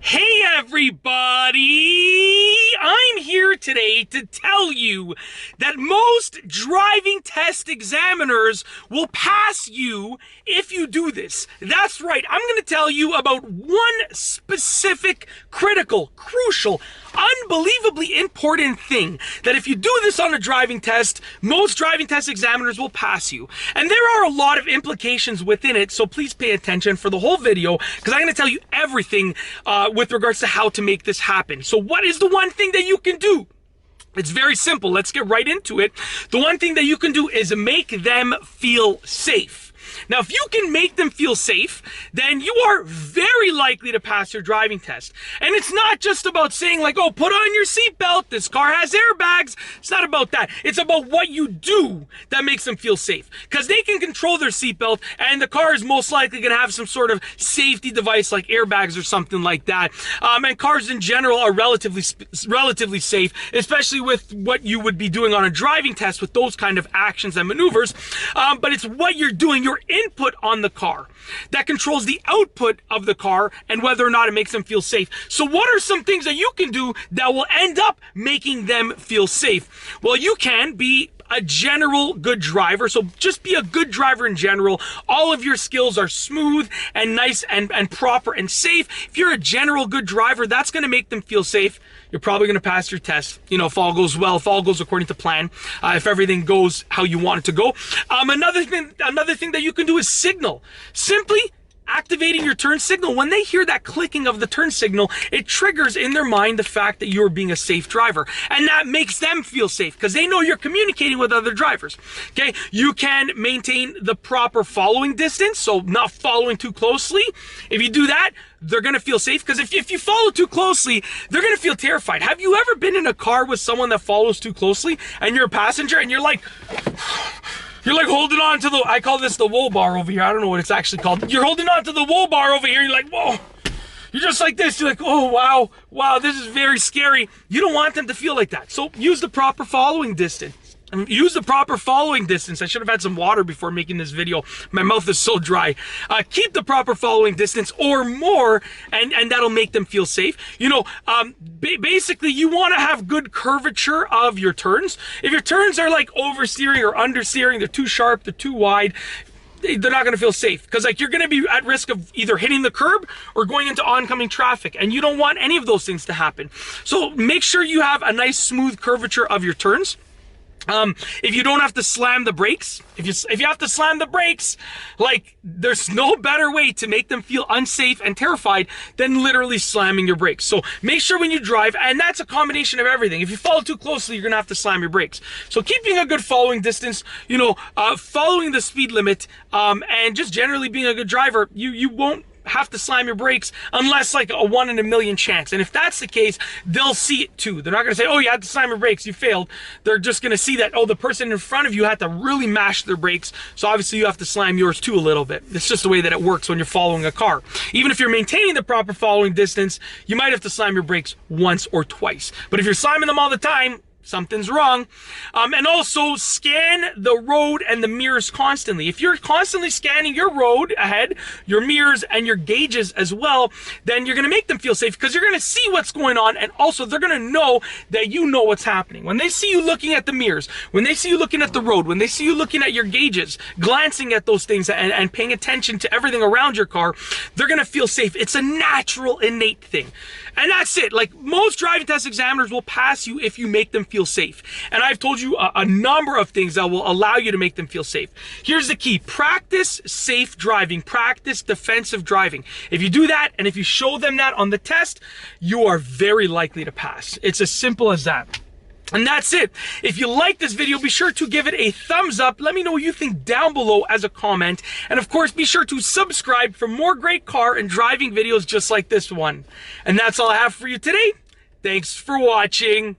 Hey everybody! I'm here today to tell you that most driving test examiners will pass you if you do this. That's right, I'm going to tell you about one specific, critical, crucial, unbelievably important thing that if you do this on a driving test, most driving test examiners will pass you. And there are a lot of implications within it, so please pay attention for the whole video because I'm going to tell you everything with regards to how to make this happen. So what is the one thing that you can do? It's very simple. Let's get right into it. The one thing that you can do is make them feel safe. Now, if you can make them feel safe, then you are very likely to pass your driving test. And it's not just about saying like, oh, put on your seatbelt, this car has airbags. It's not about that. It's about what you do that makes them feel safe. Because they can control their seatbelt, and the car is most likely going to have some sort of safety device like airbags or something like that. And cars in general are relatively safe, especially with what you would be doing on a driving test with those kind of actions and maneuvers. But it's what you're doing, your input on the car that controls the output of the car and whether or not it makes them feel safe. So what are some things that you can do that will end up making them feel safe? Well, you can be a general good driver. So just be a good driver in general. All of your skills are smooth and nice and proper and safe. If you're a general good driver, that's going to make them feel safe. You're probably going to pass your test, you know, if all goes well, if all goes according to plan, if everything goes how you want it to go. Another thing that you can do is signal. Simply activating your turn signal. When they hear that clicking of the turn signal, it triggers in their mind the fact that you're being a safe driver. And that makes them feel safe because they know you're communicating with other drivers. Okay, you can maintain the proper following distance, so not following too closely. If you do that, they're going to feel safe because if you follow too closely, they're going to feel terrified. Have you ever been in a car with someone that follows too closely and you're a passenger and you're like holding on to the, I call this the wool bar over here. I don't know what it's actually called. You're holding on to the wool bar over here. You're like, whoa. You're just like this. You're like, oh, wow, this is very scary. You don't want them to feel like that. So use the proper following distance. Use the proper following distance. I should have had some water before making this video. My mouth is so dry. Keep the proper following distance or more, and that'll make them feel safe. You know, basically, you want to have good curvature of your turns. If your turns are like oversteering or understeering, they're too sharp, they're too wide, they're not going to feel safe because like you're going to be at risk of either hitting the curb or going into oncoming traffic, and you don't want any of those things to happen. So make sure you have a nice smooth curvature of your turns. If you don't have to slam the brakes, if you have to slam the brakes, like there's no better way to make them feel unsafe and terrified than literally slamming your brakes. So make sure when you drive, and that's a combination of everything. If you follow too closely, you're gonna have to slam your brakes. So keeping a good following distance, you know, following the speed limit, and just generally being a good driver, you won't have to slam your brakes unless like a 1 in a million chance. And if that's the case, they'll see it too. They're not going to say, oh, you had to slam your brakes, you failed. They're just going to see that, oh, the person in front of you had to really mash their brakes, so obviously you have to slam yours too a little bit. It's just the way that it works when you're following a car. Even if you're maintaining the proper following distance, you might have to slam your brakes once or twice. But if you're slamming them all the time, something's wrong. And also scan the road and the mirrors constantly. If you're constantly scanning your road ahead, your mirrors and your gauges as well, then you're going to make them feel safe because you're going to see what's going on, and also they're going to know that you know what's happening. When they see you looking at the mirrors, when they see you looking at the road, when they see you looking at your gauges, glancing at those things and paying attention to everything around your car, they're going to feel safe. It's a natural, innate thing. And that's it. Like most driving test examiners will pass you if you make them feel safe. And I've told you a number of things that will allow you to make them feel safe. Here's the key. Practice safe driving. Practice defensive driving. If you do that, and if you show them that on the test, you are very likely to pass. It's as simple as that. And that's it. If you like this video, be sure to give it a thumbs up. Let me know what you think down below as a comment. And of course, be sure to subscribe for more great car and driving videos just like this one. And that's all I have for you today. Thanks for watching.